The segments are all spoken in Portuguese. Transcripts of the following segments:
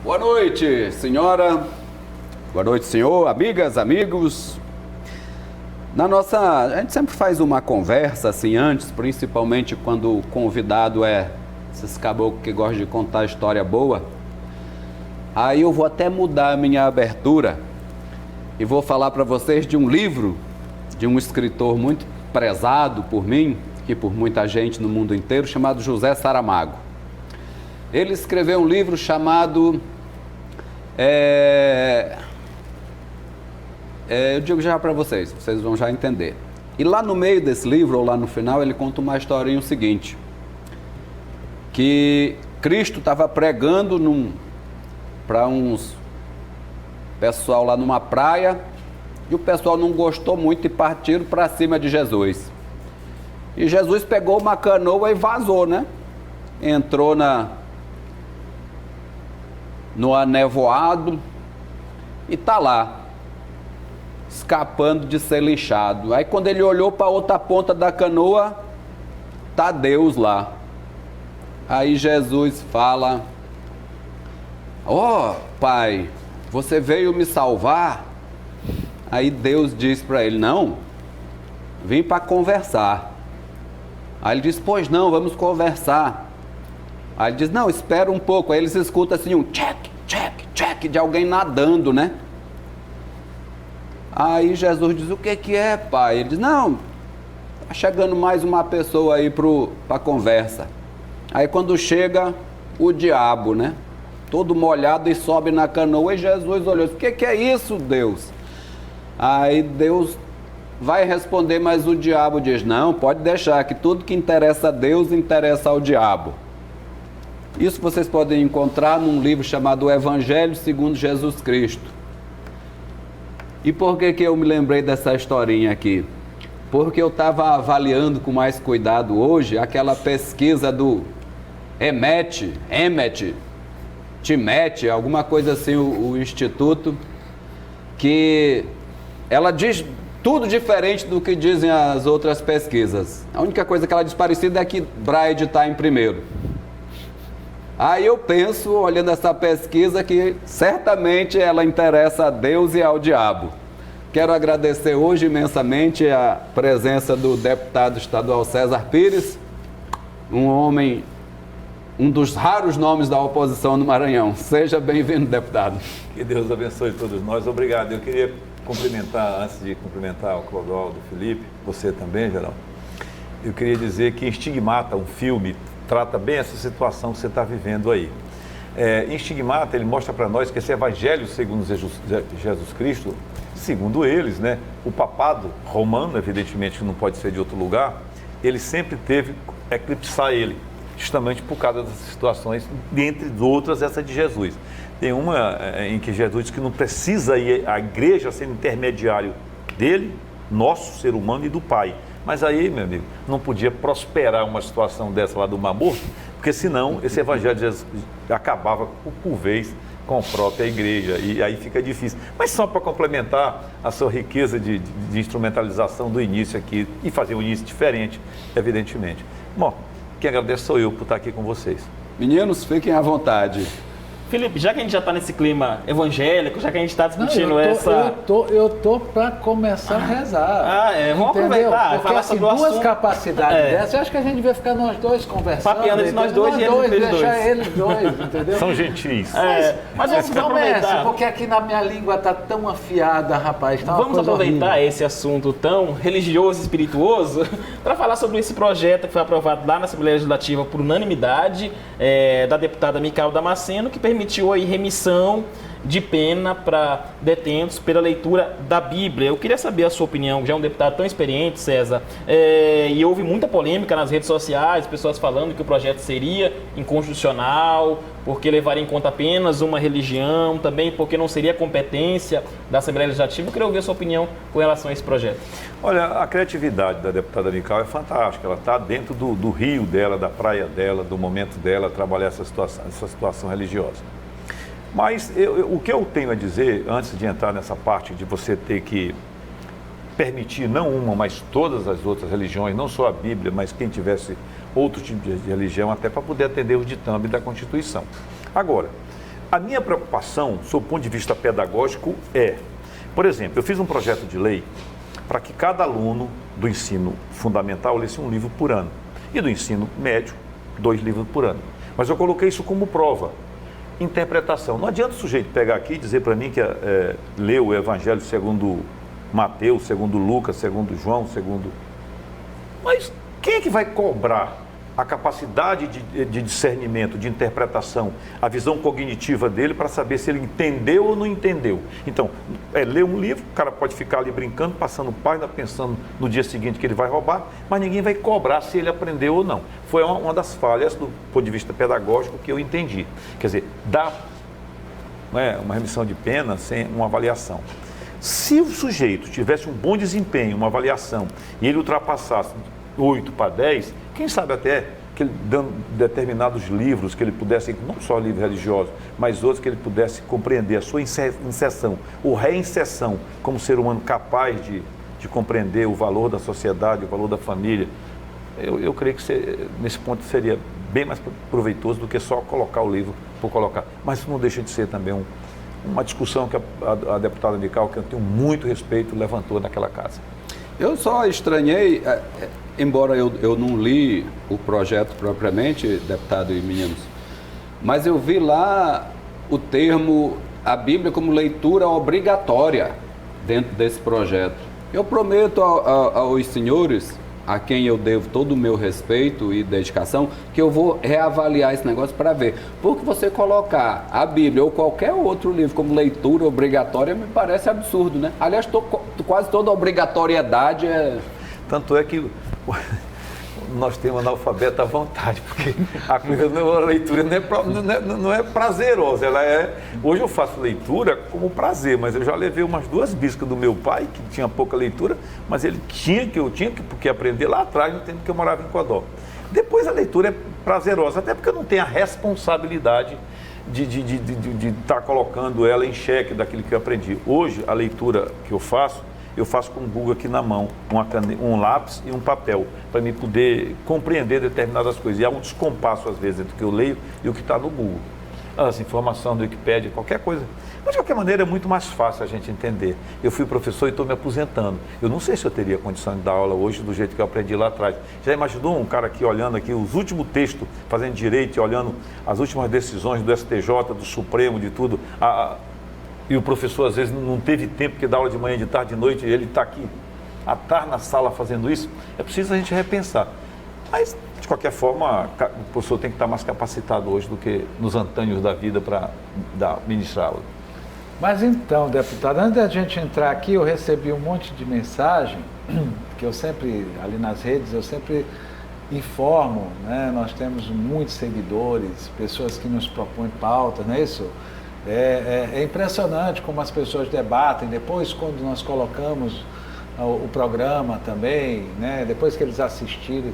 Boa noite, senhora. Boa noite, senhor. Amigas, amigos. A gente sempre faz uma conversa assim antes, principalmente quando o convidado é esses caboclos que gostam de contar história boa. Aí eu vou até mudar a minha abertura e vou falar para vocês de um livro de um escritor muito prezado por mim e por muita gente no mundo inteiro, chamado José Saramago. Ele escreveu um livro chamado... eu digo já para vocês vão já entender. E lá no meio desse livro, ou lá no final, ele conta uma historinha o seguinte, que Cristo estava pregando para uns pessoal lá numa praia, e o pessoal não gostou muito e partiram para cima de Jesus. E Jesus pegou uma canoa e vazou, né? Entrou no anevoado e tá lá, escapando de ser linchado. Aí quando ele olhou para a outra ponta da canoa, tá Deus lá. Aí Jesus fala: ó, Pai, você veio me salvar? Aí Deus diz para ele: não, vim para conversar. Aí ele diz: pois não, vamos conversar. Aí ele diz: não, espera um pouco. Aí eles escutam assim um check, check, check de alguém nadando, né? Aí Jesus diz: o que é, pai? Ele diz: não, tá chegando mais uma pessoa aí para conversa. Aí quando chega o diabo, né? Todo molhado e sobe na canoa, e Jesus olhou: o que é isso, Deus? Aí Deus vai responder, mas o diabo diz: não, pode deixar, que tudo que interessa a Deus interessa ao diabo. Isso vocês podem encontrar num livro chamado O Evangelho segundo Jesus Cristo. E por que eu me lembrei dessa historinha aqui? Porque eu estava avaliando com mais cuidado hoje aquela pesquisa do TIMET, alguma coisa assim, o instituto, que ela diz tudo diferente do que dizem as outras pesquisas. A única coisa que ela diz parecida é que Braille está em primeiro. Aí eu penso, olhando essa pesquisa, que certamente ela interessa a Deus e ao diabo. Quero agradecer hoje imensamente a presença do deputado estadual César Pires, um homem, um dos raros nomes da oposição no Maranhão. Seja bem-vindo, deputado. Que Deus abençoe todos nós. Obrigado. Eu queria cumprimentar, antes de cumprimentar o Clodoaldo, o Felipe, você também, Geraldo. Eu queria dizer que Estigmata, um filme, trata bem essa situação que você está vivendo aí. Em Estigmata, ele mostra para nós que esse evangelho segundo Jesus Cristo, segundo eles, né, o papado romano, evidentemente que não pode ser de outro lugar, ele sempre teve eclipsar ele, justamente por causa das situações, dentre outras, essa de Jesus. Tem uma em que Jesus diz que não precisa ir a igreja ser intermediário dele, nosso ser humano, e do Pai. Mas aí, meu amigo, não podia prosperar uma situação dessa lá do Mar Morto, porque senão esse evangelho de Jesus acabava por vez com a própria igreja, e aí fica difícil. Mas só para complementar a sua riqueza de instrumentalização do início aqui, e fazer um início diferente, evidentemente. Bom, quem agradece sou eu por estar aqui com vocês. Meninos, fiquem à vontade. Felipe, já que a gente já está nesse clima evangélico, já que a gente está discutindo essa... Eu tô para começar a rezar. Vamos aproveitar. Porque falar assim, sobre o duas assunto. capacidades dessas, eu acho que a gente devia ficar nós dois conversando. Papeando entre nós dois e eles deixar eles dois, entendeu? São gentis. Mas vamos aproveitar. Porque aqui na minha língua está tão afiada, rapaz. Tá vamos aproveitar horrível. Esse assunto tão religioso e espirituoso para falar sobre esse projeto que foi aprovado lá na Assembleia Legislativa por unanimidade da deputada Micael Damasceno, que permitiu aí remissão de pena para detentos pela leitura da Bíblia. Eu queria saber a sua opinião, já é um deputado tão experiente, César, e houve muita polêmica nas redes sociais, pessoas falando que o projeto seria inconstitucional, porque levaria em conta apenas uma religião, também porque não seria competência da Assembleia Legislativa. Eu queria ouvir a sua opinião com relação a esse projeto. Olha, a criatividade da deputada Micael é fantástica, ela está dentro do rio dela, da praia dela, do momento dela, trabalhar essa situação religiosa. Mas o que eu tenho a dizer, antes de entrar nessa parte de você ter que permitir não uma, mas todas as outras religiões, não só a Bíblia, mas quem tivesse outro tipo de religião, até para poder atender os ditames da Constituição. Agora, A minha preocupação, sob o ponto de vista pedagógico, por exemplo, eu fiz um projeto de lei para que cada aluno do ensino fundamental lesse um livro por ano e do ensino médio, 2 livros por ano. Mas eu coloquei isso como prova. Interpretação. Não adianta o sujeito pegar aqui e dizer para mim que leu o Evangelho segundo Mateus, segundo Lucas, segundo João, segundo... Mas quem é que vai cobrar a capacidade de discernimento, de interpretação, a visão cognitiva dele para saber se ele entendeu ou não entendeu? Então, ler um livro, o cara pode ficar ali brincando, passando página, pensando no dia seguinte que ele vai roubar, mas ninguém vai cobrar se ele aprendeu ou não. Foi uma das falhas do ponto de vista pedagógico que eu entendi. Quer dizer, dá uma remissão de pena sem uma avaliação. Se o sujeito tivesse um bom desempenho, uma avaliação, e ele ultrapassasse 8 para 10, quem sabe até que ele, dando determinados livros que ele pudesse, não só livros religiosos, mas outros que ele pudesse compreender a sua inserção ou reinserção como ser humano capaz de compreender o valor da sociedade, o valor da família, eu creio que nesse ponto seria bem mais proveitoso do que só colocar o livro por colocar. Mas isso não deixa de ser também uma discussão que a deputada Mical, que eu tenho muito respeito, levantou naquela casa. Eu só estranhei, embora eu não li o projeto propriamente, deputado e meninos, mas eu vi lá o termo, a Bíblia como leitura obrigatória dentro desse projeto. Eu prometo aos senhores, a quem eu devo todo o meu respeito e dedicação, que eu vou reavaliar esse negócio para ver. Porque você colocar a Bíblia ou qualquer outro livro como leitura obrigatória me parece absurdo, né? Aliás, quase toda obrigatoriedade é... Tanto é que nós temos analfabeto à vontade, porque a leitura não é prazerosa. Hoje eu faço leitura como prazer, mas eu já levei umas 2 biscas do meu pai, que tinha pouca leitura, mas eu tinha que aprender lá atrás, no tempo que eu morava em Codó. Depois a leitura é prazerosa, até porque eu não tenho a responsabilidade de estar colocando ela em xeque daquilo que eu aprendi. Hoje, a leitura que eu faço com o Google aqui na mão, um lápis e um papel, para me poder compreender determinadas coisas. E há um descompasso, às vezes, entre o que eu leio e o que está no Google. As informações do Wikipédia, qualquer coisa. Mas, de qualquer maneira, é muito mais fácil a gente entender. Eu fui professor e estou me aposentando. Eu não sei se eu teria condição de dar aula hoje do jeito que eu aprendi lá atrás. Já imaginou um cara aqui olhando aqui os últimos textos, fazendo direito e olhando as últimas decisões do STJ, do Supremo, de tudo... E o professor, às vezes, não teve tempo, porque dá aula de manhã, de tarde, de noite, e ele está aqui, à tarde na sala fazendo isso. É preciso a gente repensar. Mas, de qualquer forma, o professor tem que estar mais capacitado hoje do que nos antânios da vida para ministrar aula. Mas então, deputado, antes da gente entrar aqui, eu recebi um monte de mensagem, que eu sempre, ali nas redes, eu sempre informo, né? Nós temos muitos seguidores, pessoas que nos propõem pauta, não é isso? É impressionante como as pessoas debatem. Depois, quando nós colocamos o programa também, né, depois que eles assistirem,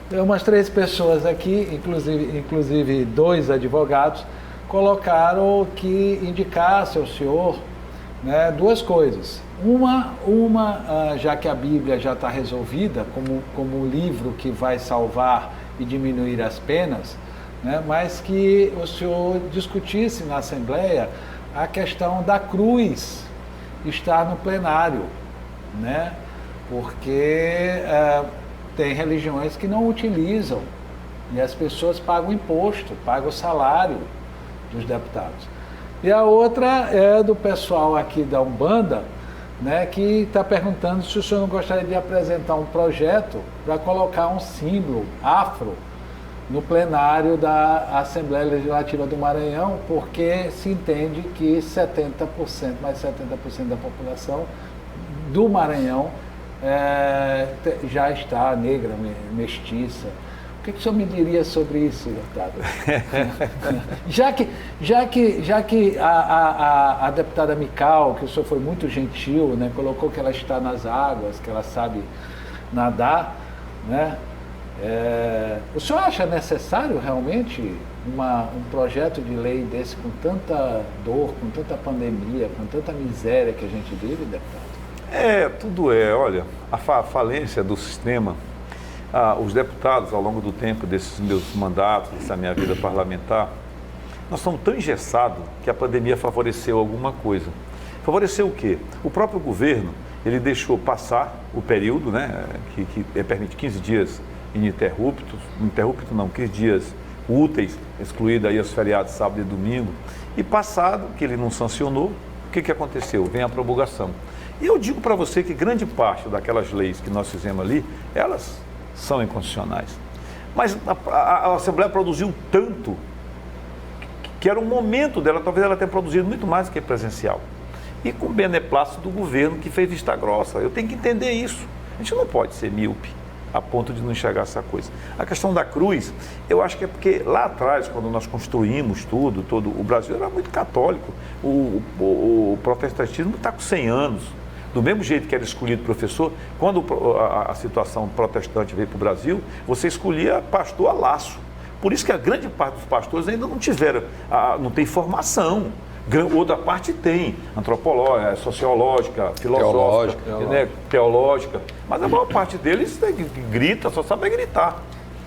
tem umas 3 pessoas aqui, inclusive 2 advogados, colocaram que indicasse ao senhor, né, 2 coisas. Uma, já que a Bíblia já está resolvida como um livro que vai salvar e diminuir as penas, né, mas que o senhor discutisse na Assembleia a questão da cruz estar no plenário, né, porque tem religiões que não utilizam e as pessoas pagam imposto, pagam o salário dos deputados. E a outra é do pessoal aqui da Umbanda, né, que está perguntando se o senhor não gostaria de apresentar um projeto para colocar um símbolo afro no plenário da Assembleia Legislativa do Maranhão, porque se entende que 70%, mais 70% da população do Maranhão já está negra, mestiça. O que o senhor me diria sobre isso, deputado? já que a deputada Mical, que o senhor foi muito gentil, né, colocou que ela está nas águas, que ela sabe nadar, né? O senhor acha necessário realmente um projeto de lei desse com tanta dor, com tanta pandemia, com tanta miséria que a gente vive, deputado? Tudo olha, a falência do sistema, os deputados ao longo do tempo desses meus mandatos, dessa minha vida parlamentar, Nós estamos tão engessados que a pandemia favoreceu alguma coisa. Favoreceu o quê? O próprio governo, ele deixou passar o período, né, que permite 15 dias ininterruptos, 15 dias úteis, excluído aí os feriados sábado e domingo, e passado, que ele não sancionou, o que aconteceu? Vem a promulgação. E eu digo para você que grande parte daquelas leis que nós fizemos ali, elas são inconstitucionais. Mas a Assembleia produziu tanto que era o momento dela, talvez ela tenha produzido muito mais do que presencial. E com o beneplácito do governo que fez vista grossa. Eu tenho que entender isso. A gente não pode ser míope a ponto de não enxergar essa coisa. A questão da cruz, eu acho que é porque lá atrás, quando nós construímos todo o Brasil era muito católico. O protestantismo está com 100 anos. Do mesmo jeito que era escolhido professor, quando a situação protestante veio para o Brasil, você escolhia pastor a laço. Por isso que a grande parte dos pastores ainda não tiveram, não tem formação. Outra parte tem, antropológica, sociológica, filosófica, teológica. Mas a maior parte deles grita, só sabe gritar.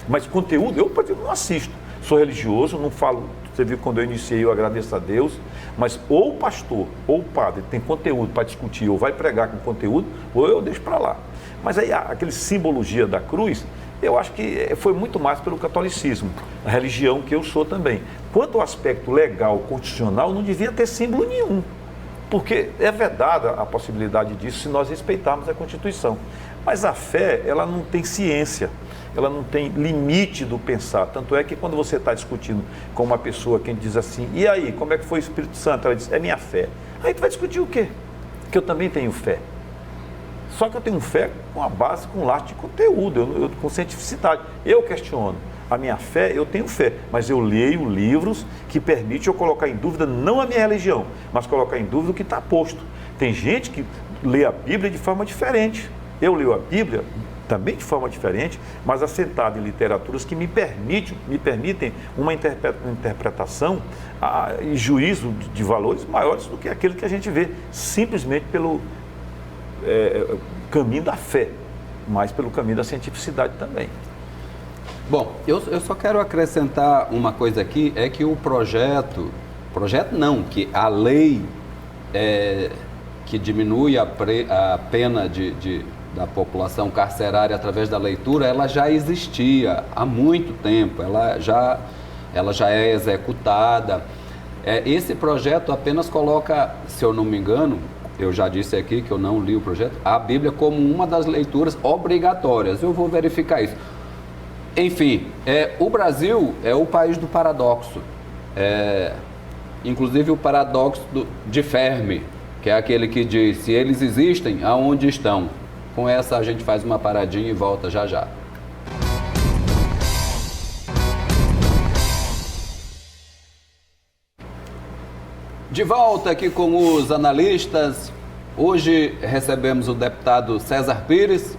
Mas conteúdo, eu, por exemplo, não assisto. Sou religioso, não falo. Você viu quando eu iniciei, eu agradeço a Deus. Mas ou o pastor ou o padre tem conteúdo para discutir, ou vai pregar com conteúdo, ou eu deixo para lá. Mas aí aquele simbologia da cruz, eu acho que foi muito mais pelo catolicismo, a religião que eu sou também. Quanto ao aspecto legal, constitucional, não devia ter símbolo nenhum. Porque é vedada a possibilidade disso se nós respeitarmos a Constituição. Mas a fé, ela não tem ciência, ela não tem limite do pensar. Tanto é que quando você está discutindo com uma pessoa que diz assim, e aí, como é que foi o Espírito Santo? Ela diz, é minha fé. Aí tu vai discutir o quê? Que eu também tenho fé. Só que eu tenho fé com a base, com laço de conteúdo, com cientificidade. Eu questiono. A minha fé, eu tenho fé, mas eu leio livros que permitem eu colocar em dúvida não a minha religião, mas colocar em dúvida o que está posto. Tem gente que lê a Bíblia de forma diferente. Eu leio a Bíblia também de forma diferente, mas assentado em literaturas que me permitem uma interpretação e juízo de valores maiores do que aquele que a gente vê simplesmente pelo caminho da fé, mas pelo caminho da cientificidade também. Bom, eu só quero acrescentar uma coisa aqui, é que o projeto não, que a lei que diminui a pena da população carcerária através da leitura, ela já existia há muito tempo, ela já é executada. Esse projeto apenas coloca, se eu não me engano, eu já disse aqui que eu não li o projeto, a Bíblia como uma das leituras obrigatórias. Eu vou verificar isso. Enfim, o Brasil é o país do paradoxo. Inclusive o paradoxo de Fermi, que é aquele que diz, se eles existem, aonde estão? Com essa a gente faz uma paradinha e volta já já. De volta aqui com os analistas. Hoje recebemos o deputado César Pires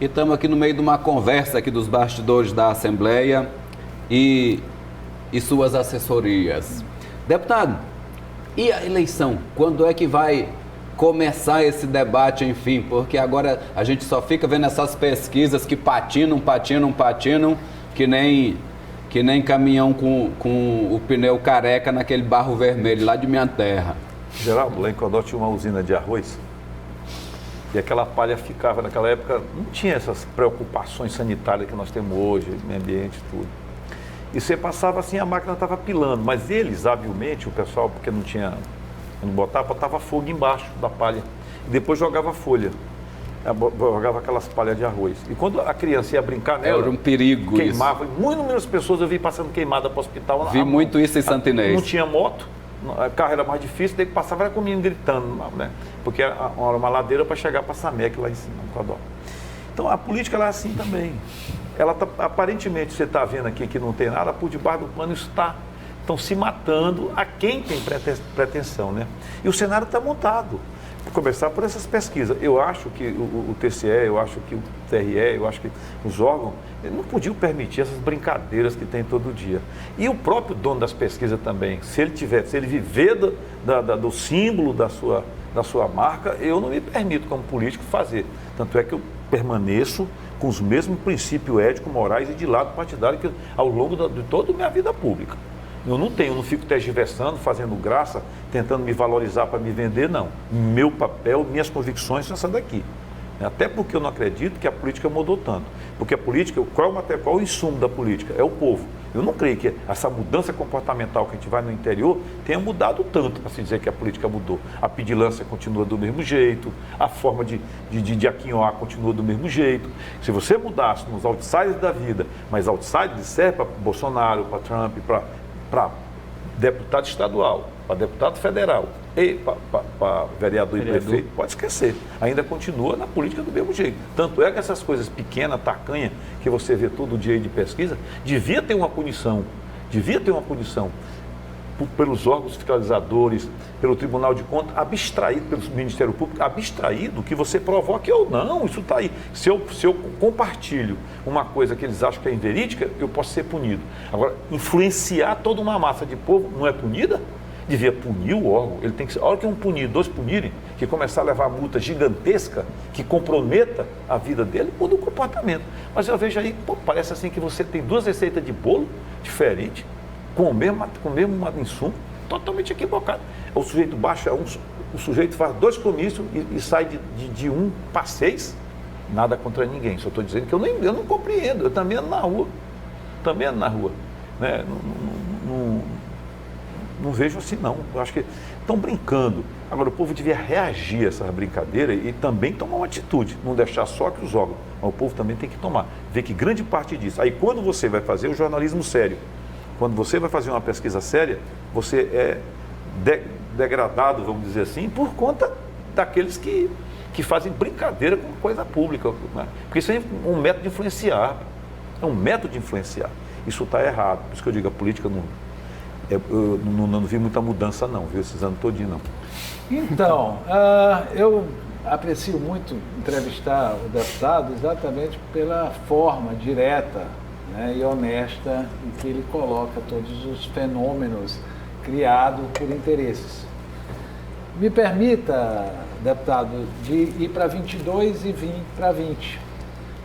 e estamos aqui no meio de uma conversa aqui dos bastidores da Assembleia e suas assessorias. Deputado, e a eleição? Quando é que vai começar esse debate, enfim? Porque agora a gente só fica vendo essas pesquisas que patinam, que nem caminhão com o pneu careca naquele barro vermelho lá de minha terra. Geraldo, lá em Codó tinha uma usina de arroz e aquela palha ficava, naquela época, não tinha essas preocupações sanitárias que nós temos hoje, meio ambiente e tudo. E você passava assim, a máquina estava pilando, mas eles, habilmente, o pessoal, porque não botava fogo embaixo da palha e depois jogava folha. Jogava aquelas palhas de arroz. E quando a criança ia brincar nela, era um perigo queimava. isso. Muito menos pessoas eu vi passando queimada para o hospital. Vi muito isso em Santo Inês. Não tinha moto, o carro era mais difícil, daí que passava era com o menino gritando, né? Porque era uma ladeira para chegar para Samec lá em cima, no Codó. Então a política ela é assim também. Ela tá, aparentemente, você está vendo aqui que não tem nada, por debaixo do pano estão se matando a quem tem pretensão, né? E o cenário está montado. Vou começar por essas pesquisas. Eu acho que o TCE, eu acho que o TRE, eu acho que os órgãos não podiam permitir essas brincadeiras que tem todo dia. E o próprio dono das pesquisas também, se ele viver do símbolo da sua marca, eu não me permito como político fazer. Tanto é que eu permaneço com os mesmos princípios éticos, morais e de lado partidário que ao longo de toda a minha vida pública. Eu não fico tergiversando, fazendo graça, tentando me valorizar para me vender, não. Meu papel, minhas convicções são essa daqui. Até porque eu não acredito que a política mudou tanto. Porque a política, qual é o insumo da política? É o povo. Eu não creio que essa mudança comportamental que a gente vai no interior tenha mudado tanto para se dizer que a política mudou. A pedilância continua do mesmo jeito, a forma de aquinhoar continua do mesmo jeito. Se você mudasse nos outsiders da vida, mas outsiders serve para Bolsonaro, para Trump, para deputado estadual, para deputado federal e para vereador e prefeito, pode esquecer. Ainda continua na política do mesmo jeito. Tanto é que essas coisas pequenas, tacanha, que você vê todo dia aí de pesquisa, devia ter uma punição pelos órgãos fiscalizadores, pelo Tribunal de Contas, abstraído pelo Ministério Público, abstraído que você provoque ou não, isso está aí. Se eu compartilho uma coisa que eles acham que é inverídica, eu posso ser punido. Agora, influenciar toda uma massa de povo não é punida? Devia punir o órgão. Ele tem que ser, a hora que um punir, dois punirem, que começar a levar multa gigantesca, que comprometa a vida dele, muda o comportamento. Mas eu vejo aí, parece assim que você tem duas receitas de bolo diferentes, com o mesmo insumo, totalmente equivocado. O sujeito baixa o sujeito faz 2 comícios e sai de 1 para 6, nada contra ninguém. Só estou dizendo que eu não compreendo, eu também ando na rua, né? Não vejo assim não, eu acho que estão brincando. Agora o povo devia reagir a essa brincadeira e também tomar uma atitude, não deixar só que os órgãos, mas o povo também tem que tomar, ver que grande parte disso. Aí quando você vai fazer o jornalismo sério, quando você vai fazer uma pesquisa séria, você é degradado, vamos dizer assim, por conta daqueles que fazem brincadeira com coisa pública, né? Porque isso é um método de influenciar, isso está errado, por isso que eu digo, a política eu não vi muita mudança não, viu, esses anos todinho não. Então, eu aprecio muito entrevistar o deputado exatamente pela forma direta, né, e honesta em que ele coloca todos os fenômenos criados por interesses. Me permita, deputado, de ir para 22 e vir para 20,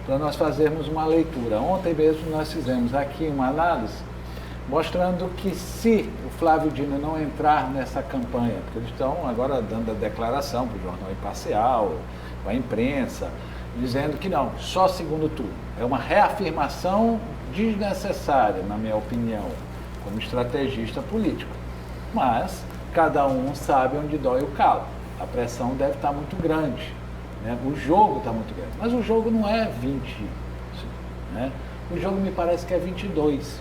para nós fazermos uma leitura. Ontem mesmo nós fizemos aqui uma análise mostrando que se o Flávio Dino não entrar nessa campanha, porque eles estão agora dando a declaração para o Jornal Imparcial, para a imprensa, dizendo que não, só segundo turno. É uma reafirmação desnecessária, na minha opinião, como estrategista político. Mas cada um sabe onde dói o calo. A pressão deve estar muito grande, né? O jogo está muito grande. Mas o jogo não é 20, né? O jogo me parece que é 22.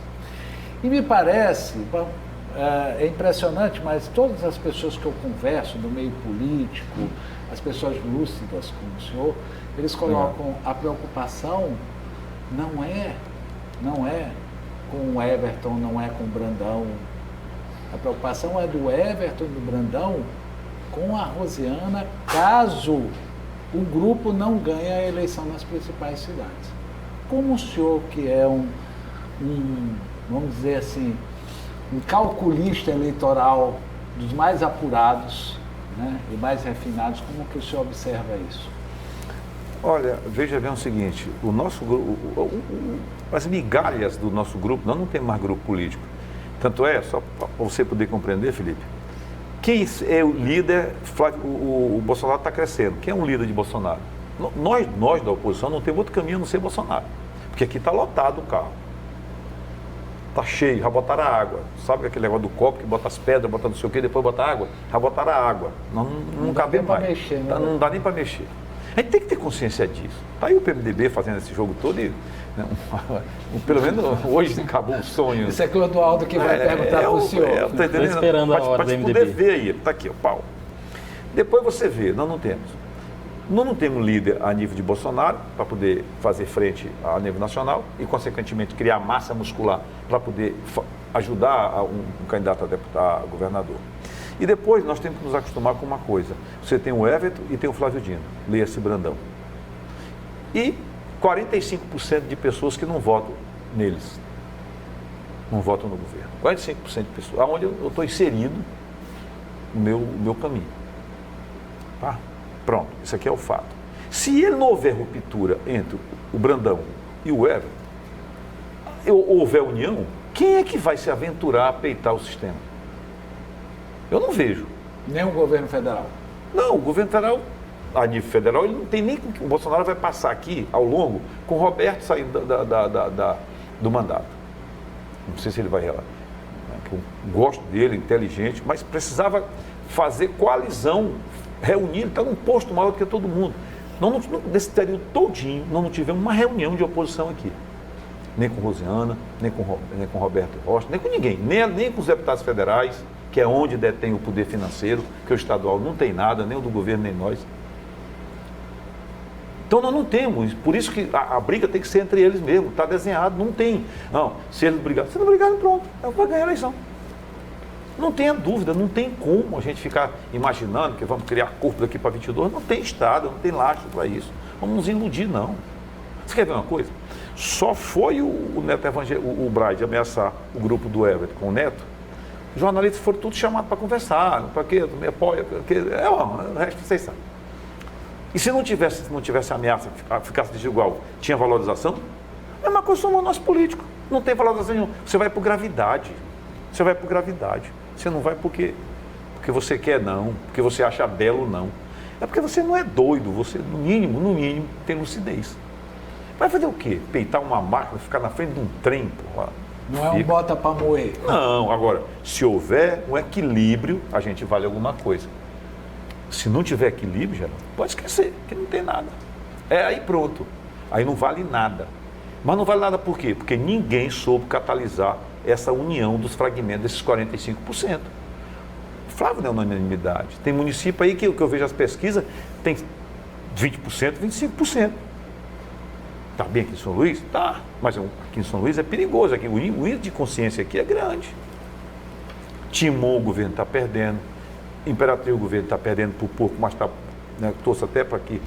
E me parece, é impressionante, mas todas as pessoas que eu converso no meio político, as pessoas lúcidas como o senhor, eles colocam a preocupação não é com o Everton, não é com o Brandão. A preocupação é do Everton e do Brandão com a Rosiana, caso o grupo não ganhe a eleição nas principais cidades. Como o senhor, que é vamos dizer assim, um calculista eleitoral dos mais apurados, né, e mais refinados, como que o senhor observa isso? Olha, veja bem o seguinte, o nosso grupo, as migalhas do nosso grupo, nós não temos mais grupo político. Tanto é, só para você poder compreender, Felipe, quem é o líder, o Bolsonaro está crescendo. Quem é um líder de Bolsonaro? Nós da oposição não temos outro caminho a não ser Bolsonaro. Porque aqui está lotado o carro. Está cheio, já botaram a água. Sabe aquele negócio do copo que bota as pedras, bota não sei o quê, depois bota água? Já botaram a água. Não cabe mais. Mexer, né? Não dá nem para mexer. A gente tem que ter consciência disso. Está aí o PMDB fazendo esse jogo todo e, né, pelo menos hoje acabou o sonho. Isso é Clodoaldo que vai perguntar para o senhor. Estou entendendo. Esperando a hora para do poder MDB. ver aí. Está aqui, o pau. Depois você vê, nós não temos. Nós não temos líder a nível de Bolsonaro para poder fazer frente a nível nacional e, consequentemente, criar massa muscular para poder ajudar um candidato a governador. E depois nós temos que nos acostumar com uma coisa. Você tem o Everton e tem o Flávio Dino, leia-se Brandão. E 45% de pessoas que não votam neles. Não votam no governo. 45% de pessoas, aonde eu estou inserido no meu caminho. Tá? Pronto, isso aqui é o fato. Se ele não houver ruptura entre o Brandão e o Everton, houver união, Quem é que vai se aventurar a peitar o sistema? Eu não vejo. Nem o governo federal. Não, o governo federal, a nível federal, ele não tem nem com que o Bolsonaro vai passar aqui, ao longo, com o Roberto saindo do mandato. Não sei se ele vai relar. Eu gosto dele, inteligente, mas precisava fazer coalizão, reunir, ele está num posto maior do que todo mundo. Nesse período todinho, nós não tivemos uma reunião de oposição aqui. Nem com Rosiana, nem com Roberto Rocha, nem com ninguém, nem com os deputados federais, que é onde detém o poder financeiro, que o estadual não tem nada, nem o do governo, nem nós. Então nós não temos, por isso que a briga tem que ser entre eles mesmo, está desenhado, não tem. Não, se eles brigarem, pronto, vai ganhar a eleição. Não tenha dúvida, não tem como a gente ficar imaginando que vamos criar corpo daqui para 22, não tem estado, não tem lastro para isso. Vamos nos iludir, não. Você quer ver uma coisa? Só foi o Neto o Braide ameaçar o grupo do Everett com o Neto, os jornalistas foram todos chamados para conversar, para quê? Me apoia, o resto vocês sabem. E se não tivesse ameaça, ficasse desigual, tinha valorização? É uma coisa somos nós políticos, não tem valorização nenhuma. Você vai por gravidade, Você não vai porque você quer não, porque você acha belo não. É porque você não é doido, você no mínimo, tem lucidez. Vai fazer o quê? Peitar uma máquina, ficar na frente de um trem, porra. Não é um bota para moer. Não, agora, se houver um equilíbrio, a gente vale alguma coisa. Se não tiver equilíbrio, Geraldo, pode esquecer, que não tem nada. Aí pronto. Aí não vale nada. Mas não vale nada por quê? Porque ninguém soube catalisar essa união dos fragmentos desses 45%. Flávio não é unanimidade. Tem município aí que eu vejo as pesquisas, tem 20%, 25%. Está bem aqui em São Luís? Tá. Mas aqui em São Luís é perigoso. Aqui, o índice de consciência aqui é grande. Timon, o governo está perdendo. Imperatriz, o governo está perdendo por pouco, mas está, né, torço até para que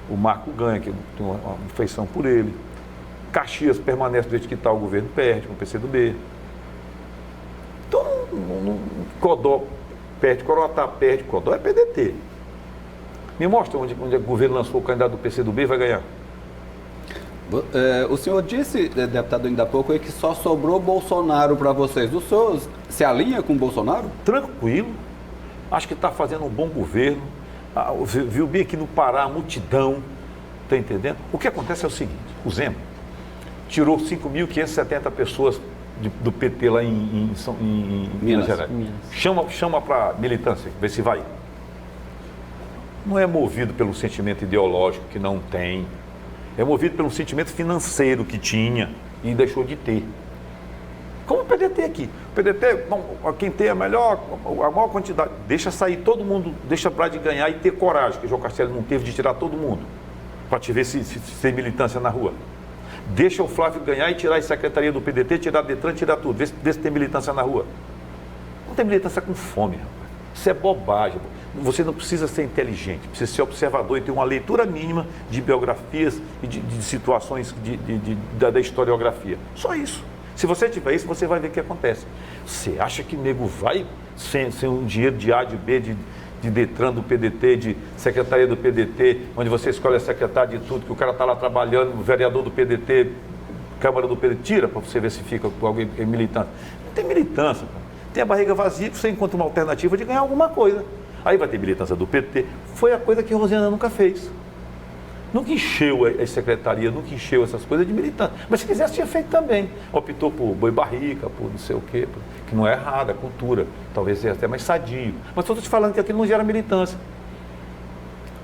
o Marco ganhe, que tem uma afeição por ele. Caxias permanece desde que está, o governo perde com o PCdoB. Então, Codó perde, Coroatá perde, Codó é PDT. Me mostra onde o governo lançou o candidato do PCdoB e vai ganhar. O senhor disse, deputado, ainda há pouco, que só sobrou Bolsonaro para vocês. O senhor se alinha com o Bolsonaro? Tranquilo. Acho que está fazendo um bom governo. Viu bem aqui no Pará, a multidão. Está entendendo? O que acontece é o seguinte, o Zema tirou 5.570 pessoas do PT lá em Minas Gerais. Chama para militância, vê se vai. Não é movido pelo sentimento ideológico que não tem. É movido pelo sentimento financeiro que tinha e deixou de ter. Como o PDT aqui. O PDT, quem tem a maior quantidade, deixa sair todo mundo, deixa Brade ganhar e ter coragem, que o João Castelo não teve de tirar todo mundo, para te ver se tem militância na rua. Deixa o Flávio ganhar e tirar a secretaria do PDT, tirar a Detran, tirar tudo, vê se tem militância na rua. Não tem militância com fome, rapaz. Isso é bobagem. Você não precisa ser inteligente, precisa ser observador e ter uma leitura mínima de biografias e de situações da historiografia. Só isso. Se você tiver isso, você vai ver o que acontece. Você acha que nego vai sem um dinheiro de A, de B, de Detran, do PDT, de secretaria do PDT, onde você escolhe a secretária de tudo, que o cara está lá trabalhando, o vereador do PDT, Câmara do PDT, tira para você ver se fica com alguém que é militante. Não tem militância, cara. Tem a barriga vazia que você encontra uma alternativa de ganhar alguma coisa. Aí vai ter militância do PT. Foi a coisa que a Rosiana nunca fez. Nunca encheu a secretaria, nunca encheu essas coisas de militante. Mas se quisesse, tinha feito também. Optou por boi barrica, por não sei o quê, que não é errado, é cultura. Talvez seja até mais sadio. Mas estou te falando que aquilo não gera militância.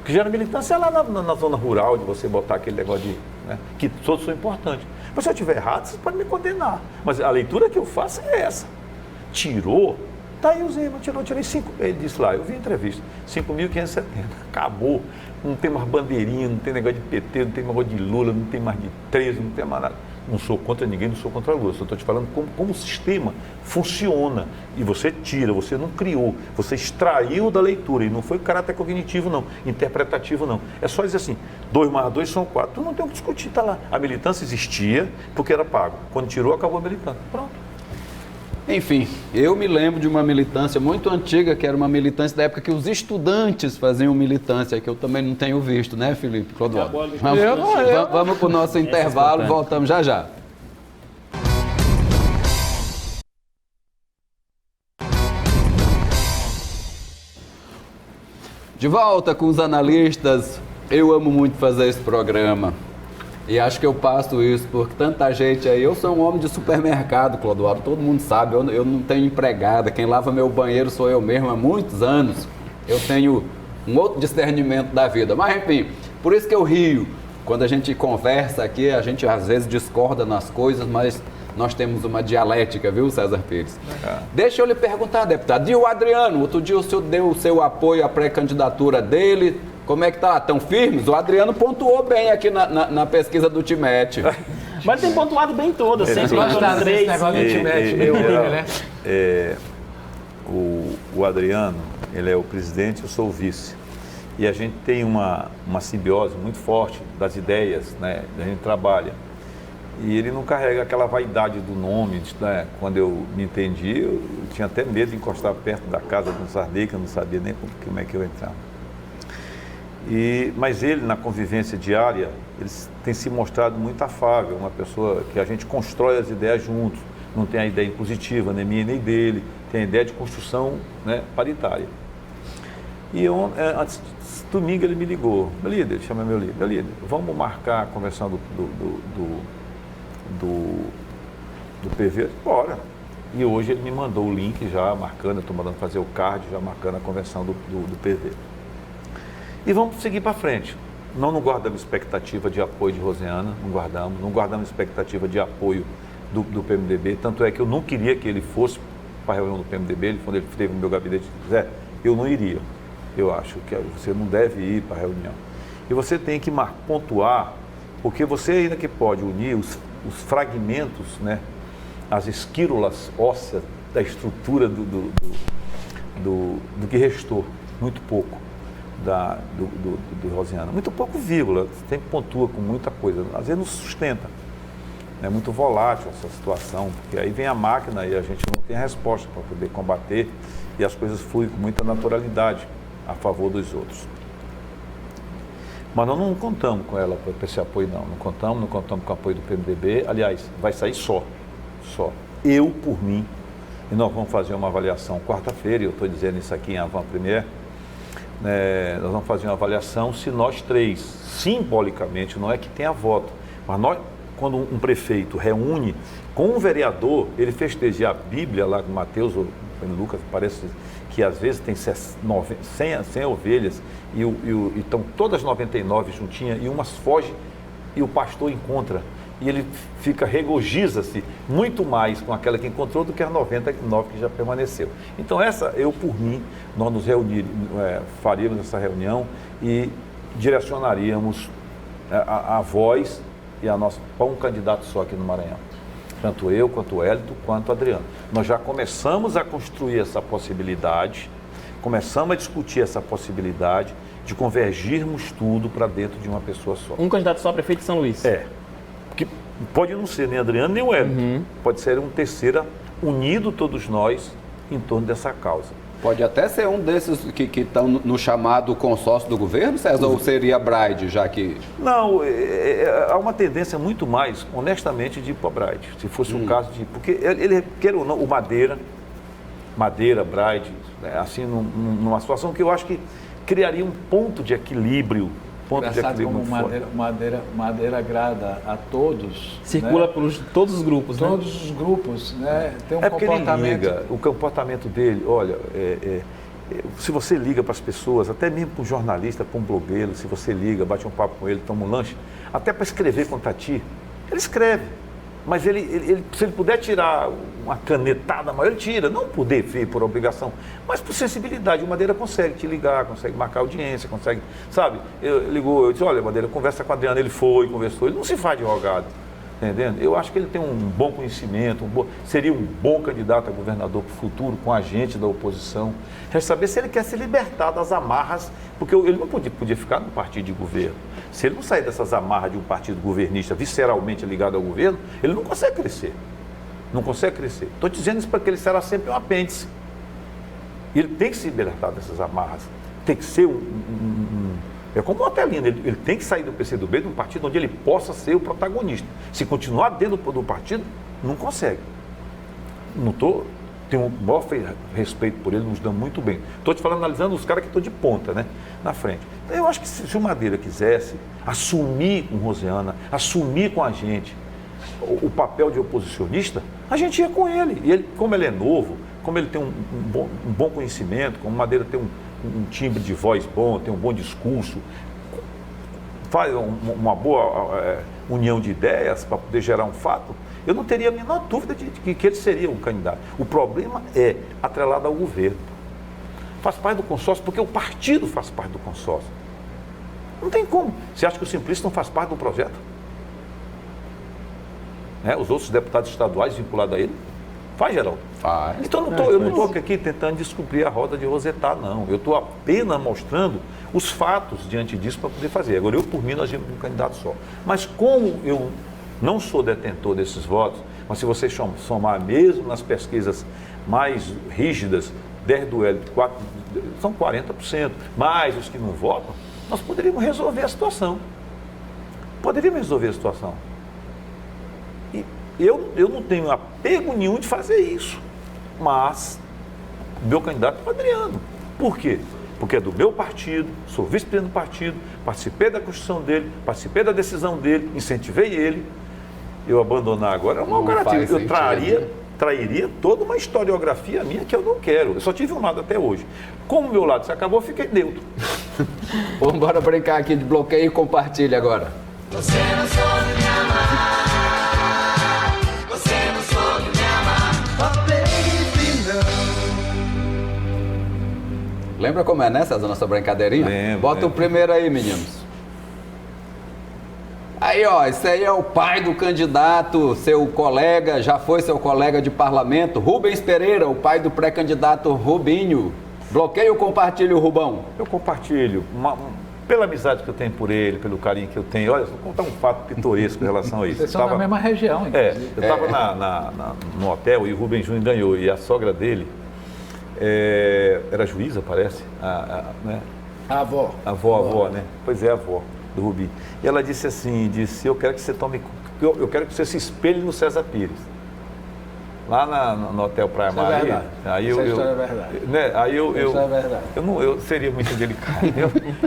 O que gera militância é lá na zona rural, de você botar aquele negócio de... Né, que todos são importantes. Mas se eu estiver errado, você pode me condenar. Mas a leitura que eu faço é essa. Tirou... Tá aí o Zema, tirei 5, ele disse lá, eu vi a entrevista, 5.570, acabou, não tem mais bandeirinha, não tem negócio de PT, não tem negócio de Lula, não tem mais de 13, não tem mais nada. Não sou contra ninguém, não sou contra Lula, só estou te falando como o sistema funciona. E você tira, você não criou, você extraiu da leitura, e não foi caráter cognitivo não, interpretativo não. É só dizer assim, 2 mais 2 são 4, tu não tem o que discutir, tá lá. A militância existia porque era pago, quando tirou acabou a militância, pronto. Enfim, eu me lembro de uma militância muito antiga, que era uma militância da época que os estudantes faziam militância, que eu também não tenho visto, né, Felipe Clodoaldo? Vamos para o nosso intervalo, voltamos já já. De volta com os analistas. Eu amo muito fazer esse programa. E acho que eu passo isso por tanta gente aí. Eu sou um homem de supermercado, Clodoaldo, todo mundo sabe. Eu não tenho empregada. Quem lava meu banheiro sou eu mesmo há muitos anos. Eu tenho um outro discernimento da vida. Mas, enfim, por isso que eu rio. Quando a gente conversa aqui, a gente às vezes discorda nas coisas, mas nós temos uma dialética, viu, César Pires? Deixa eu lhe perguntar, deputado. E o Adriano? Outro dia o senhor deu o seu apoio à pré-candidatura dele. Como é que tá? Tão firmes? O Adriano pontuou bem aqui na pesquisa do Timete. Mas tem pontuado bem todas, sempre Gostado desse negócio do Timete, meu filho, né? O Adriano, ele é o presidente, eu sou o vice. E a gente tem uma simbiose muito forte das ideias, né? A gente trabalha. E ele não carrega aquela vaidade do nome, né? Quando eu me entendi, eu tinha até medo de encostar perto da casa do Sarney, que eu não sabia nem como é que eu entrava. Mas ele, na convivência diária, ele tem se mostrado muito afável, uma pessoa que a gente constrói as ideias juntos, não tem a ideia impositiva, nem minha nem dele, tem a ideia de construção, né, paritária. E antes, domingo ele me ligou, meu líder, ele chama meu líder, vamos marcar a conversão do PV? Bora. E hoje ele me mandou o link já marcando, eu estou mandando fazer o card, já marcando a conversão do PV. E vamos seguir para frente. Não guardamos expectativa de apoio de Rosiana, não guardamos expectativa de apoio do PMDB, tanto é que eu não queria que ele fosse para a reunião do PMDB, quando ele esteve no meu gabinete, Zé, eu não iria. Eu acho que você não deve ir para a reunião. E você tem que pontuar, porque você ainda que pode unir os fragmentos, né, as esquírulas ósseas da estrutura do que restou, muito pouco. Do Rosiana. Muito pouco, vírgula, sempre pontua com muita coisa, às vezes não sustenta. É muito volátil essa situação, porque aí vem a máquina e a gente não tem a resposta para poder combater e as coisas fluem com muita naturalidade a favor dos outros. Mas nós não contamos com ela para esse apoio, não contamos com o apoio do PMDB, aliás, vai sair só. Eu, por mim, e nós vamos fazer uma avaliação quarta-feira, e eu estou dizendo isso aqui em Avant Première, nós vamos fazer uma avaliação se nós três, simbolicamente, não é que tenha voto, mas nós, quando um prefeito reúne com um vereador, ele festeja a Bíblia lá com Mateus ou Lucas, parece que às vezes tem 100 ovelhas e estão todas 99 juntinhas e umas fogem e o pastor encontra. E ele regozija-se muito mais com aquela que encontrou do que as 99 que já permaneceu. Então eu por mim, nós nos faríamos essa reunião e direcionaríamos a voz e a nossa para um candidato só aqui no Maranhão. Tanto eu, quanto o Hélito, quanto o Adriano. Nós já começamos a construir essa possibilidade, começamos a discutir essa possibilidade de convergirmos tudo para dentro de uma pessoa só. Um candidato só a prefeito de São Luís. Que pode não ser nem Adriano nem o Hélito, pode ser um terceiro unido todos nós em torno dessa causa. Pode até ser um desses que estão no chamado consórcio do governo, César, ou seria Braide, já que... Não, há uma tendência muito mais, honestamente, de ir para Braide, se fosse um caso de... Porque ele quer ou não, o Madeira, Braide, assim, numa situação que eu acho que criaria um ponto de equilíbrio. Engraçado como Madeira agrada a todos. Circula né? por todos os grupos, né? Todos os grupos, né? Tem um porque comportamento... ele liga, o comportamento dele, olha, se você liga para as pessoas, até mesmo para um jornalista, para um blogueiro, se você liga, bate um papo com ele, toma um lanche, até para escrever contra ti, ele escreve. Mas se ele puder tirar uma canetada maior, ele tira, não por dever, por obrigação, mas por sensibilidade. O Madeira consegue te ligar, consegue marcar audiência, consegue, sabe? Eu disse, olha, Madeira, conversa com o Adriano, ele foi, conversou, ele não se faz de rogado, entendendo? Eu acho que ele tem um bom conhecimento, seria um bom candidato a governador para o futuro, com a gente da oposição. Resta saber se ele quer se libertar das amarras, porque ele não podia ficar no partido de governo. Se ele não sair dessas amarras de um partido governista visceralmente ligado ao governo, ele não consegue crescer. Não consegue crescer. Estou dizendo isso porque ele será sempre um apêndice. E ele tem que se libertar dessas amarras. Tem que ser é como o Otelino, ele tem que sair do PCdoB, de um partido onde ele possa ser o protagonista. Se continuar dentro do partido, não consegue. Não estou tenho o maior respeito por ele, nos damos muito bem. Estou te falando, analisando os caras que estão de ponta, né, na frente. Então, eu acho que se o Madeira quisesse assumir com Rosiana, assumir com a gente o papel de oposicionista, a gente ia com ele. E ele, como ele é novo, como ele tem um bom conhecimento, como o Madeira tem um timbre de voz bom, tem um bom discurso, faz uma boa união de ideias para poder gerar um fato, eu não teria a menor dúvida de que ele seria um candidato. O problema é atrelado ao governo. Faz parte do consórcio, porque o partido faz parte do consórcio. Não tem como. Você acha que o Simplício não faz parte do projeto? Os outros deputados estaduais vinculados a ele? Faz, Geraldo? Faz. Então eu não estou aqui tentando descobrir a roda de Rosetá, não. Eu estou apenas mostrando os fatos diante disso para poder fazer. Agora, eu, por mim, nós íamos um candidato só. Mas como eu não sou detentor desses votos, mas se você somar mesmo nas pesquisas mais rígidas, 10 do L, 4, são 40%, mais os que não votam, nós poderíamos resolver a situação. Poderíamos resolver a situação. E eu não tenho apego nenhum de fazer isso, mas meu candidato é o Adriano. Por quê? Porque é do meu partido, sou vice-presidente do partido, participei da construção dele, participei da decisão dele, incentivei ele. Eu abandonar agora é um mau caráter. Eu trairia toda uma historiografia minha que eu não quero. Eu só tive um lado até hoje. Como o meu lado se acabou, eu fiquei neutro. Vamos embora brincar aqui de bloqueio e compartilha agora. Você não soube me amar. Você não soube me amar. Oh, baby, não. Lembra como é, né, César, nossa brincadeirinha? Lembro. Bota o primeiro aí, meninos. Aí, ó, esse aí é o pai do candidato, seu colega, já foi seu colega de parlamento, Rubens Pereira, o pai do pré-candidato Rubinho. Bloqueio ou compartilho, Rubão? Eu compartilho, pela amizade que eu tenho por ele, pelo carinho que eu tenho. Olha, vou contar um fato pitoresco em relação a isso. Vocês são da mesma região, inclusive. Eu estava no hotel e o Rubem Júnior ganhou, e a sogra dele era juíza, parece, né? A avó. A avó, né? Pois é, a avó do Rubinho. E ela disse assim, eu quero que você eu quero que você se espelhe no César Pires. Lá no Hotel Praia Isso Maria. É verdade. Aí Essa história é verdade. Né, aí Isso é verdade. eu seria muito delicado.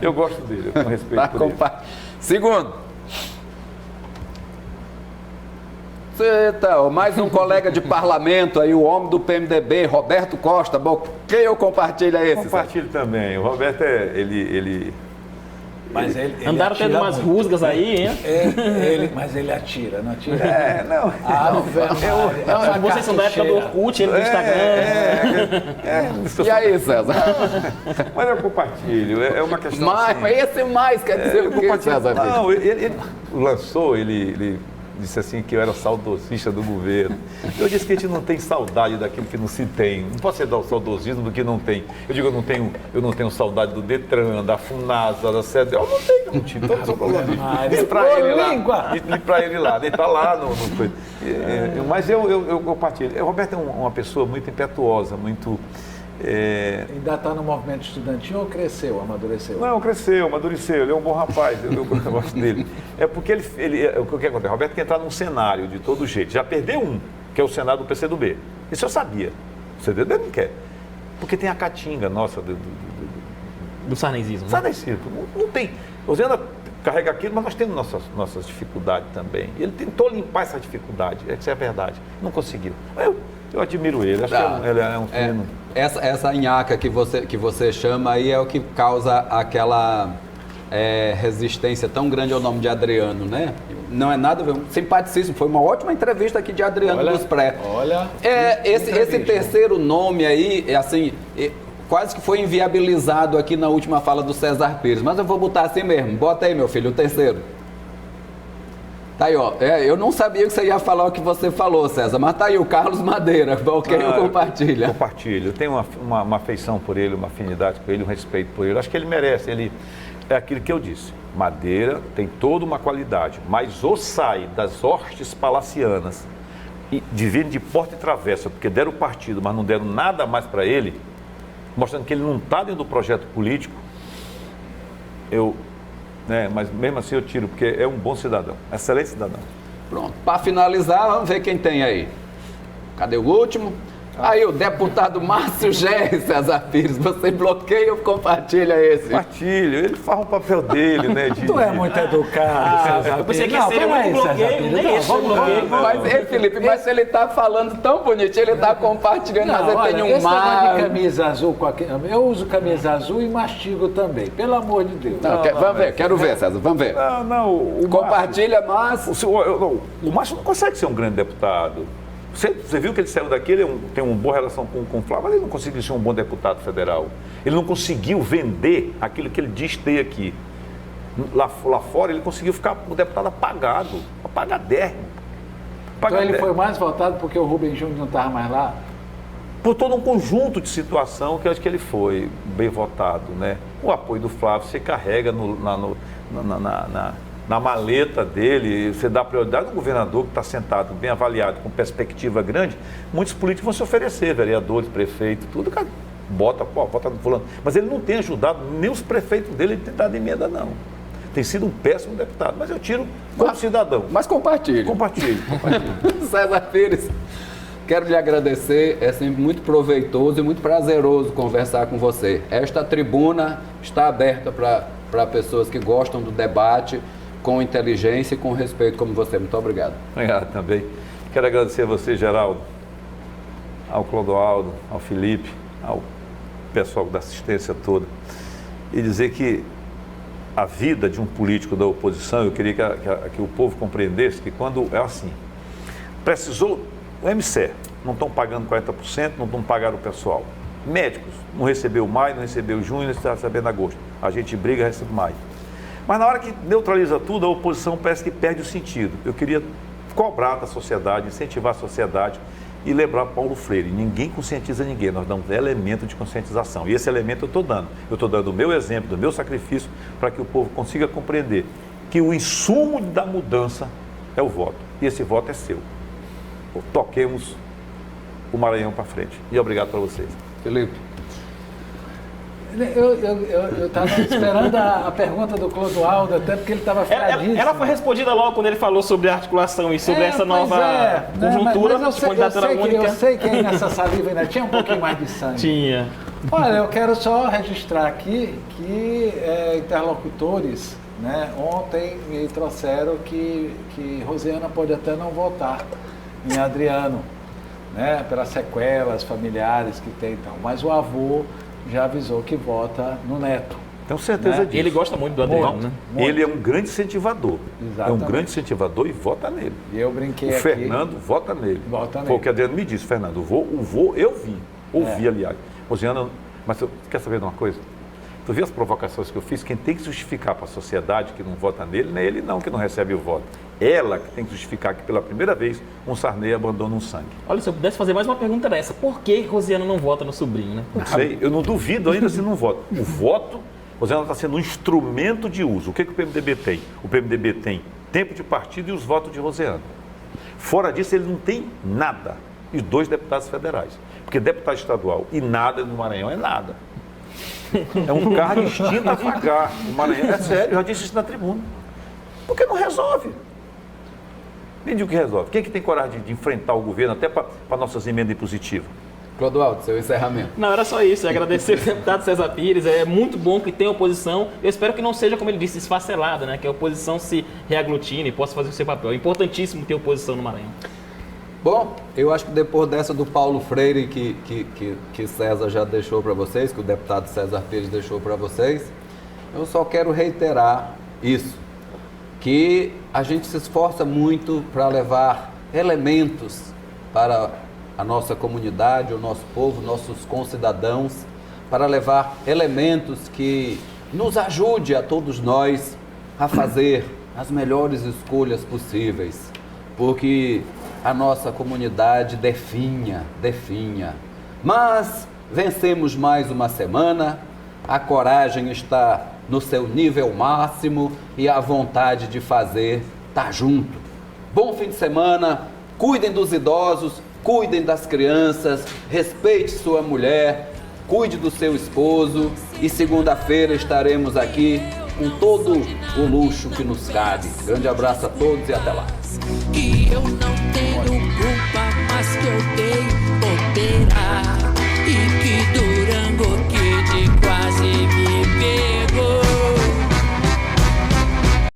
Eu gosto dele, eu tenho respeito por ele. Segundo. Mais um colega de parlamento aí, o homem do PMDB, Roberto Costa. Bloqueio ou compartilha esse? Compartilho também. O Roberto, Mas ele Andaram tendo atira umas muito. rusgas aí, hein? Mas ele atira, não atira? Não. Vocês são da época do Orkut, ele no Instagram. E aí, César? Mas eu compartilho, é uma questão assim. Mas esse mais quer dizer o que, César? Não, ele lançou, ele disse assim que eu era saudosista do governo. Eu disse que a gente não tem saudade daquilo que não se tem. Não posso dar o saudosismo do que não tem. Eu digo, eu não tenho saudade do Detran, da Funasa, da CEDEL. Eu não tive. Então, não sou problema. Diz pra ele lá. Ele tá lá no coisa. Mas eu compartilho. O Roberto é uma pessoa muito impetuosa, muito... Ainda está no movimento estudantil ou cresceu, amadureceu? Não, cresceu, amadureceu, ele é um bom rapaz, eu gosto dele. É porque o que acontece? O Roberto quer entrar num cenário de todo jeito. Já perdeu um, que é o Senado do PCdoB. Isso eu sabia. O CDB não quer. Porque tem a catinga nossa Do sarnezismo. Sarnezismo. Não tem. O Zé carrega aquilo, mas nós temos nossas dificuldades também. Ele tentou limpar essa dificuldade, essa é a verdade. Não conseguiu. Eu admiro ele, acho que ele é um fino. Essa nhaca que você chama aí é o que causa aquela resistência tão grande ao nome de Adriano, né? Não é nada a ver, simpaticíssimo. Foi uma ótima entrevista aqui de Adriano dos Pré. Olha. Esse terceiro nome aí, quase que foi inviabilizado aqui na última fala do César Pires. Mas eu vou botar assim mesmo. Bota aí, meu filho, o terceiro. Tá aí, ó. Eu não sabia que você ia falar o que você falou, César, mas tá aí o Carlos Madeira. Bloqueio ou compartilha? Compartilho. Eu tenho uma afeição por ele, uma afinidade por ele, um respeito por ele. Acho que ele merece. Ele é aquilo que eu disse. Madeira tem toda uma qualidade, mas ou sai das hostes palacianas e divide de porta e travessa, porque deram o partido, mas não deram nada mais para ele, mostrando que ele não está dentro do projeto político, mas mesmo assim eu tiro, porque é um bom cidadão, excelente cidadão. Pronto. Para finalizar, vamos ver quem tem aí. Cadê o último? Aí o deputado Márcio Gerri, César Pires, você bloqueia ou compartilha esse? Compartilho, ele faz o papel dele, né? Tu é muito educado, César Eu pensei Pires. que seria muito bloqueio, nem esse foi bloqueio. Mas, Felipe, mas ele tá falando tão bonitinho, ele tá compartilhando, mas ele tem um esse negócio de mar... camisa azul, eu uso camisa azul e mastigo também, pelo amor de Deus. Vamos ver, quero ver, César, vamos ver. Não, o Compartilha, Márcio. O Márcio não consegue ser um grande deputado. Você viu que ele saiu daqui, ele tem uma boa relação com o Flávio, mas ele não conseguiu ser um bom deputado federal. Ele não conseguiu vender aquilo que ele diz ter aqui. Lá fora, ele conseguiu ficar um deputado apagadérrimo. Então ele foi mais votado porque o Rubem Júnior não estava mais lá? Por todo um conjunto de situação que eu acho que ele foi bem votado, né? O apoio do Flávio você carrega na maleta dele, você dá prioridade ao governador que está sentado, bem avaliado, com perspectiva grande. Muitos políticos vão se oferecer, vereadores, prefeitos, tudo, cara, vota no fulano. Mas ele não tem ajudado nem os prefeitos dele, ele tem dado emenda, não. Tem sido um péssimo deputado, mas eu tiro como cidadão. Mas compartilha. Compartilho. César Pires, quero lhe agradecer, é sempre muito proveitoso e muito prazeroso conversar com você. Esta tribuna está aberta para pessoas que gostam do debate, com inteligência e com respeito como você. Muito obrigado. Obrigado também. Quero agradecer a você, Geraldo, ao Clodoaldo, ao Felipe, ao pessoal da assistência toda, e dizer que a vida de um político da oposição, eu queria que o povo compreendesse que quando é assim, precisou, o MCE, não estão pagando 40%, não estão pagando o pessoal. Médicos, não recebeu maio, não recebeu junho, não está recebendo agosto. A gente briga, recebe maio. Mas na hora que neutraliza tudo, a oposição parece que perde o sentido. Eu queria cobrar da sociedade, incentivar a sociedade e lembrar Paulo Freire. Ninguém conscientiza ninguém, nós damos elemento de conscientização. E esse elemento eu estou dando. Eu estou dando o meu exemplo, do meu sacrifício, para que o povo consiga compreender que o insumo da mudança é o voto. E esse voto é seu. Toquemos o Maranhão para frente. E obrigado para vocês. Felipe. Eu estava esperando a pergunta do Clodoaldo, até porque ele estava fiadíssimo. Ela foi respondida logo quando ele falou sobre a articulação e sobre essa nova conjuntura de candidatura única. Eu sei que aí nessa saliva ainda tinha um pouquinho mais de sangue. Tinha. Olha, eu quero só registrar aqui que interlocutores, né, ontem me trouxeram que Rosiana pode até não votar em Adriano, né, pelas sequelas familiares que tem e tal, mas o avô já avisou que vota no neto. Tenho certeza disso. Ele gosta muito do Adriano, né? Ele é um grande incentivador. Exatamente. É um grande incentivador e vota nele. E eu brinquei o aqui. Fernando vota nele. Vota nele. Foi o que a Adriano me disse, Fernando. O vô eu vi. Ouvi, aliás. Rosiana, mas tu quer saber de uma coisa? Tu viu as provocações que eu fiz? Quem tem que justificar para a sociedade que não vota nele, não é ele não que não recebe o voto. Ela que tem que justificar que pela primeira vez um Sarney abandona um sangue. Olha, se eu pudesse fazer mais uma pergunta dessa, por que Rosiana não vota no sobrinho, né? Não sei, eu não duvido ainda se não vota. O voto, Rosiana está sendo um instrumento de uso. O que o PMDB tem? O PMDB tem tempo de partido e os votos de Rosiana. Fora disso, ele não tem nada. E 2 deputados federais. Porque deputado estadual e nada no Maranhão é nada. É um cargo extinto a pagar. O Maranhão é sério, eu já disse isso na tribuna. Porque não resolve. Me diga o que resolve. Quem é que tem coragem de enfrentar o governo até para nossas emendas impositivas? Clodoaldo, seu encerramento. Não, era só isso. Agradecer o deputado César Pires. É muito bom que tenha oposição. Eu espero que não seja, como ele disse, esfacelada, né? Que a oposição se reaglutine e possa fazer o seu papel. É importantíssimo ter oposição no Maranhão. Bom, eu acho que depois dessa do Paulo Freire que César já deixou para vocês, que o deputado César Pires deixou para vocês, eu só quero reiterar isso, que a gente se esforça muito para levar elementos para a nossa comunidade, o nosso povo, nossos concidadãos, para levar elementos que nos ajude a todos nós a fazer as melhores escolhas possíveis, porque a nossa comunidade definha. Mas vencemos mais uma semana, a coragem está no seu nível máximo e a vontade de fazer está junto. Bom fim de semana, cuidem dos idosos, cuidem das crianças, respeite sua mulher, cuide do seu esposo e segunda-feira estaremos aqui com todo o luxo que nos cabe. Grande abraço a todos e até lá. Que eu não tenho culpa, mas que eu tenho poder. esperar.